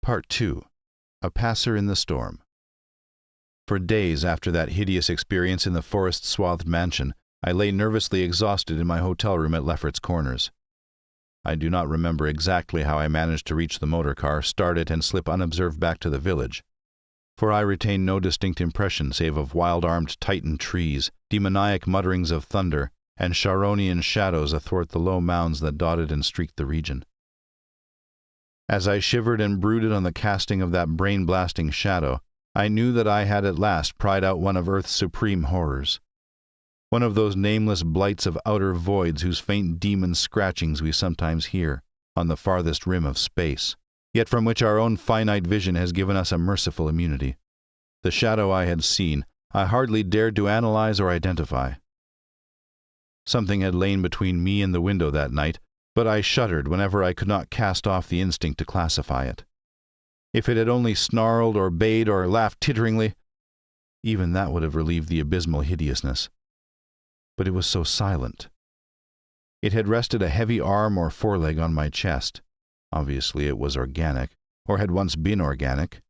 Part 2. A Passer in the Storm. For days after that hideous experience in the forest-swathed mansion, I lay nervously exhausted in my hotel room at Lefferts Corners. I do not remember exactly how I managed to reach the motor car, start it, and slip unobserved back to the village, for I retain no distinct impression save of wild-armed Titan trees, demoniac mutterings of thunder, and Charonian shadows athwart the low mounds that dotted and streaked the region. As I shivered and brooded on the casting of that brain-blasting shadow, I knew that I had at last pried out one of Earth's supreme horrors. One of those nameless blights of outer voids whose faint demon scratchings we sometimes hear on the farthest rim of space, yet from which our own finite vision has given us a merciful immunity. The shadow I had seen, I hardly dared to analyze or identify. Something had lain between me and the window that night, but I shuddered whenever I could not cast off the instinct to classify it. If it had only snarled or bayed or laughed titteringly, even that would have relieved the abysmal hideousness. But it was so silent. It had rested a heavy arm or foreleg on my chest. Obviously it was organic, or had once been organic.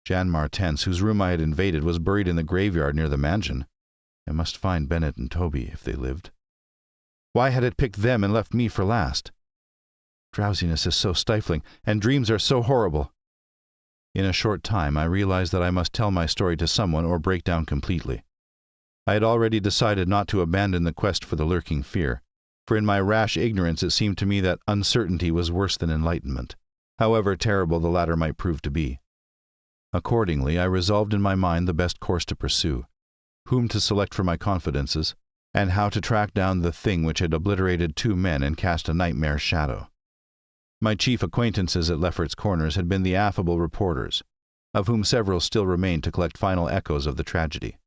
Jan Martens, whose room I had invaded, was buried in the graveyard near the mansion. I must find Bennett and Toby if they lived. Why had it picked them and left me for last? Drowsiness is so stifling, and dreams are so horrible. In a short time I realized that I must tell my story to someone or break down completely. I had already decided not to abandon the quest for the lurking fear, for in my rash ignorance it seemed to me that uncertainty was worse than enlightenment, however terrible the latter might prove to be. Accordingly, I resolved in my mind the best course to pursue, whom to select for my confidences, and how to track down the thing which had obliterated 2 men and cast a nightmare shadow. My chief acquaintances at Lefferts Corners had been the affable reporters, of whom several still remained to collect final echoes of the tragedy.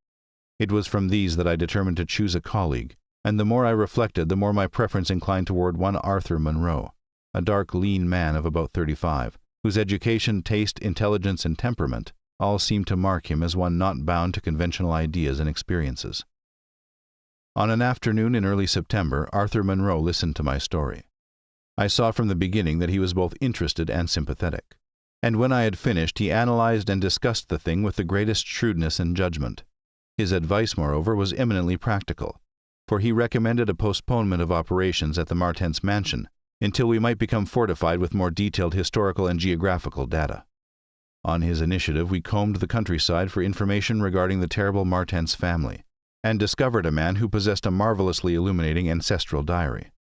It was from these that I determined to choose a colleague, and the more I reflected, the more my preference inclined toward one Arthur Munro, a dark, lean man of about 35, whose education, taste, intelligence, and temperament all seemed to mark him as one not bound to conventional ideas and experiences. On an afternoon in early September, Arthur Munro listened to my story. I saw from the beginning that he was both interested and sympathetic, and when I had finished he analyzed and discussed the thing with the greatest shrewdness and judgment. His advice, moreover, was eminently practical, for he recommended a postponement of operations at the Martens mansion until we might become fortified with more detailed historical and geographical data. On his initiative we combed the countryside for information regarding the terrible Martens family, and discovered a man who possessed a marvelously illuminating ancestral diary.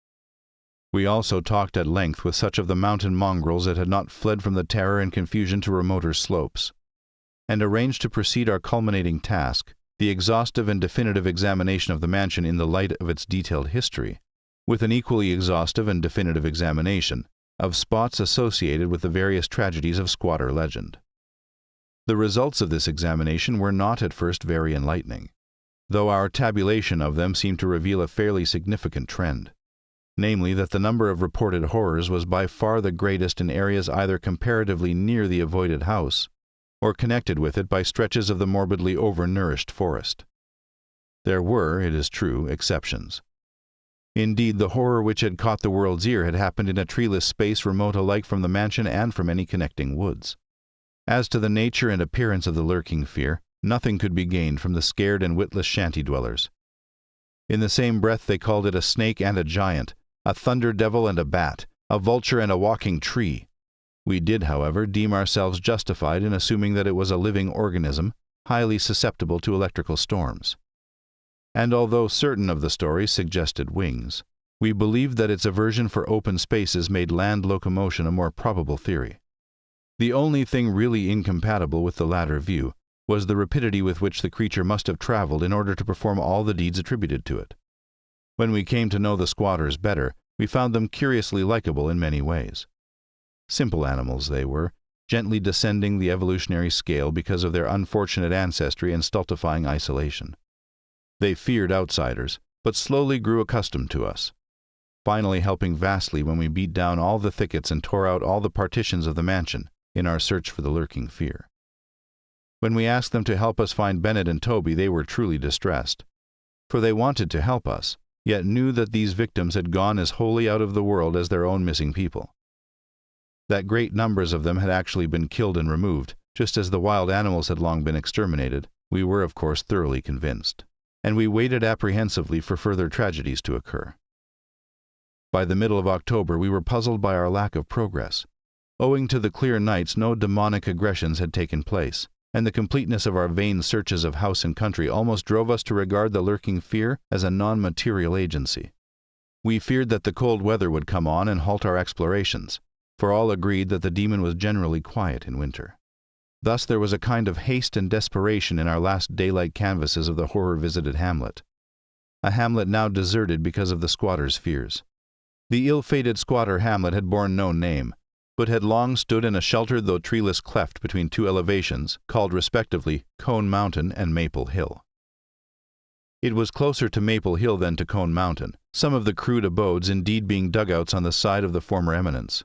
We also talked at length with such of the mountain mongrels that had not fled from the terror and confusion to remoter slopes, and arranged to proceed our culminating task, the exhaustive and definitive examination of the mansion in the light of its detailed history, with an equally exhaustive and definitive examination of spots associated with the various tragedies of squatter legend. The results of this examination were not at first very enlightening, though our tabulation of them seemed to reveal a fairly significant trend, namely that the number of reported horrors was by far the greatest in areas either comparatively near the avoided house, or connected with it by stretches of the morbidly overnourished forest. There were, it is true, exceptions. Indeed, the horror which had caught the world's ear had happened in a treeless space remote alike from the mansion and from any connecting woods. As to the nature and appearance of the lurking fear, nothing could be gained from the scared and witless shanty-dwellers. In the same breath they called it a snake and a giant, a thunder devil and a bat, a vulture and a walking tree. We did, however, deem ourselves justified in assuming that it was a living organism, highly susceptible to electrical storms. And although certain of the stories suggested wings, we believed that its aversion for open spaces made land locomotion a more probable theory. The only thing really incompatible with the latter view was the rapidity with which the creature must have traveled in order to perform all the deeds attributed to it. When we came to know the squatters better, we found them curiously likable in many ways. Simple animals they were, gently descending the evolutionary scale because of their unfortunate ancestry and stultifying isolation. They feared outsiders, but slowly grew accustomed to us, finally helping vastly when we beat down all the thickets and tore out all the partitions of the mansion in our search for the lurking fear. When we asked them to help us find Bennett and Toby, they were truly distressed, for they wanted to help us, yet knew that these victims had gone as wholly out of the world as their own missing people. That great numbers of them had actually been killed and removed, just as the wild animals had long been exterminated, we were of course thoroughly convinced, and we waited apprehensively for further tragedies to occur. By the middle of October we were puzzled by our lack of progress. Owing to the clear nights, no demonic aggressions had taken place, and the completeness of our vain searches of house and country almost drove us to regard the lurking fear as a non-material agency. We feared that the cold weather would come on and halt our explorations, for all agreed that the demon was generally quiet in winter. Thus there was a kind of haste and desperation in our last daylight canvases of the horror-visited hamlet. A hamlet now deserted because of the squatter's fears. The ill-fated squatter hamlet had borne no name, but had long stood in a sheltered though treeless cleft between two elevations, called respectively Cone Mountain and Maple Hill. It was closer to Maple Hill than to Cone Mountain, some of the crude abodes indeed being dugouts on the side of the former eminence.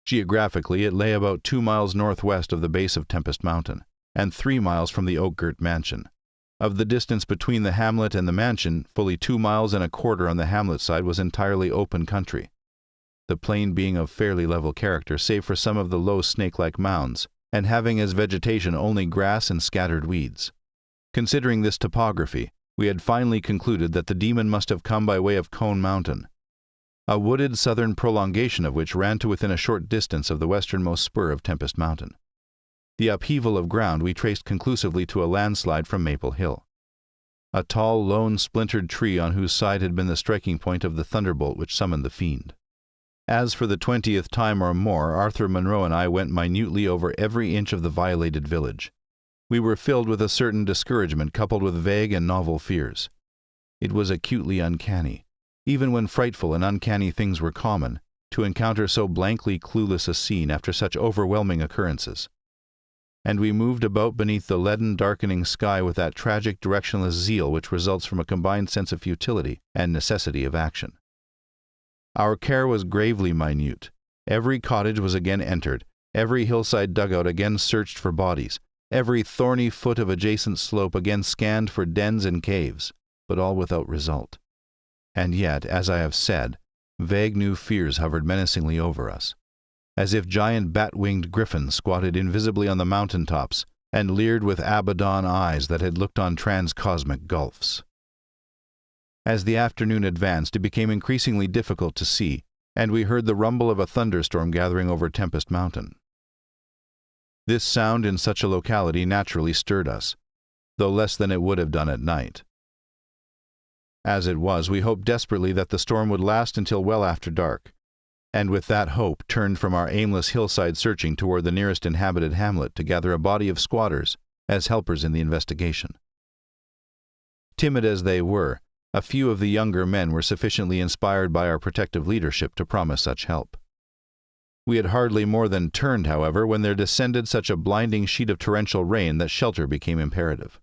Geographically, it lay about 2 miles northwest of the base of Tempest Mountain, and 3 miles from the oak-girt mansion. Of the distance between the hamlet and the mansion, fully 2 miles and a quarter on the hamlet side was entirely open country, the plain being of fairly level character save for some of the low snake-like mounds, and having as vegetation only grass and scattered weeds. Considering this topography, we had finally concluded that the demon must have come by way of Cone Mountain, a wooded southern prolongation of which ran to within a short distance of the westernmost spur of Tempest Mountain. The upheaval of ground we traced conclusively to a landslide from Maple Hill, a tall, lone, splintered tree on whose side had been the striking point of the thunderbolt which summoned the fiend. As for the 20th time or more, Arthur Monroe and I went minutely over every inch of the violated village. We were filled with a certain discouragement coupled with vague and novel fears. It was acutely uncanny, even when frightful and uncanny things were common, to encounter so blankly clueless a scene after such overwhelming occurrences. And we moved about beneath the leaden, darkening sky with that tragic, directionless zeal which results from a combined sense of futility and necessity of action. Our care was gravely minute. Every cottage was again entered, every hillside dugout again searched for bodies, every thorny foot of adjacent slope again scanned for dens and caves, but all without result. And yet, as I have said, vague new fears hovered menacingly over us, as if giant bat-winged griffins squatted invisibly on the mountain-tops and leered with Abaddon eyes that had looked on transcosmic gulfs. As the afternoon advanced, it became increasingly difficult to see, and we heard the rumble of a thunderstorm gathering over Tempest Mountain. This sound in such a locality naturally stirred us, though less than it would have done at night. As it was, we hoped desperately that the storm would last until well after dark, and with that hope turned from our aimless hillside searching toward the nearest inhabited hamlet to gather a body of squatters as helpers in the investigation. Timid as they were, a few of the younger men were sufficiently inspired by our protective leadership to promise such help. We had hardly more than turned, however, when there descended such a blinding sheet of torrential rain that shelter became imperative.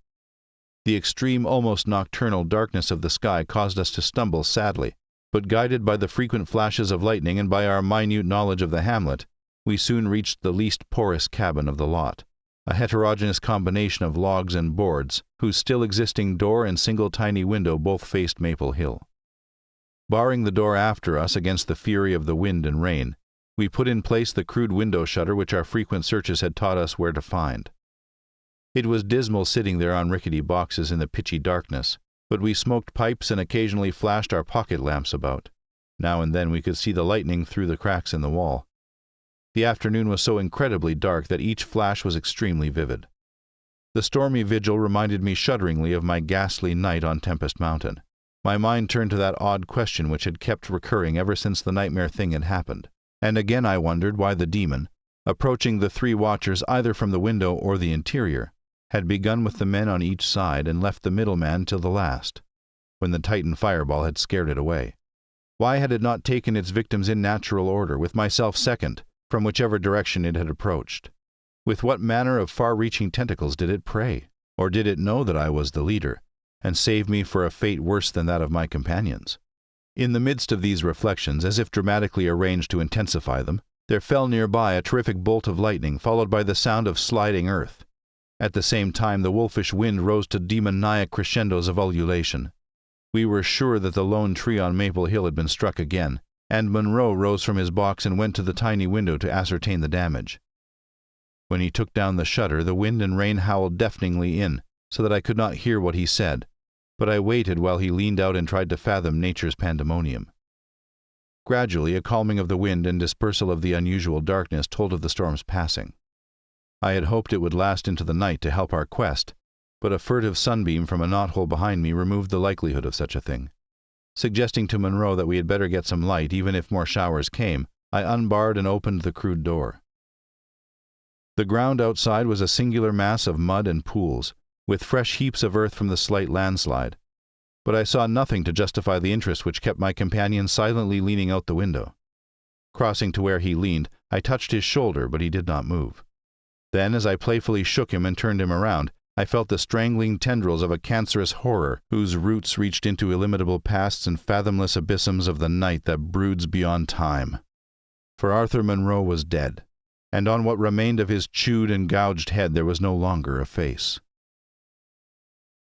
The extreme, almost nocturnal darkness of the sky caused us to stumble sadly, but guided by the frequent flashes of lightning and by our minute knowledge of the hamlet, we soon reached the least porous cabin of the lot, a heterogeneous combination of logs and boards, whose still existing door and single tiny window both faced Maple Hill. Barring the door after us against the fury of the wind and rain, we put in place the crude window shutter which our frequent searches had taught us where to find. It was dismal sitting there on rickety boxes in the pitchy darkness, but we smoked pipes and occasionally flashed our pocket lamps about. Now and then we could see the lightning through the cracks in the wall. The afternoon was so incredibly dark that each flash was extremely vivid. The stormy vigil reminded me shudderingly of my ghastly night on Tempest Mountain. My mind turned to that odd question which had kept recurring ever since the nightmare thing had happened, and again I wondered why the demon, approaching the three watchers either from the window or the interior, had begun with the men on each side and left the middleman till the last, when the Titan fireball had scared it away. Why had it not taken its victims in natural order, with myself second, from whichever direction it had approached? With what manner of far-reaching tentacles did it prey? Or did it know that I was the leader, and save me for a fate worse than that of my companions? In the midst of these reflections, as if dramatically arranged to intensify them, there fell nearby a terrific bolt of lightning, followed by the sound of sliding earth. At the same time, the wolfish wind rose to demoniac crescendos of ululation. We were sure that the lone tree on Maple Hill had been struck again, and Monroe rose from his box and went to the tiny window to ascertain the damage. When he took down the shutter, the wind and rain howled deafeningly in, so that I could not hear what he said, but I waited while he leaned out and tried to fathom nature's pandemonium. Gradually, a calming of the wind and dispersal of the unusual darkness told of the storm's passing. I had hoped it would last into the night to help our quest, but a furtive sunbeam from a knothole behind me removed the likelihood of such a thing. Suggesting to Monroe that we had better get some light even if more showers came, I unbarred and opened the crude door. The ground outside was a singular mass of mud and pools, with fresh heaps of earth from the slight landslide, but I saw nothing to justify the interest which kept my companion silently leaning out the window. Crossing to where he leaned, I touched his shoulder, but he did not move. Then, as I playfully shook him and turned him around, I felt the strangling tendrils of a cancerous horror whose roots reached into illimitable pasts and fathomless abysms of the night that broods beyond time. For Arthur Monroe was dead, and on what remained of his chewed and gouged head there was no longer a face.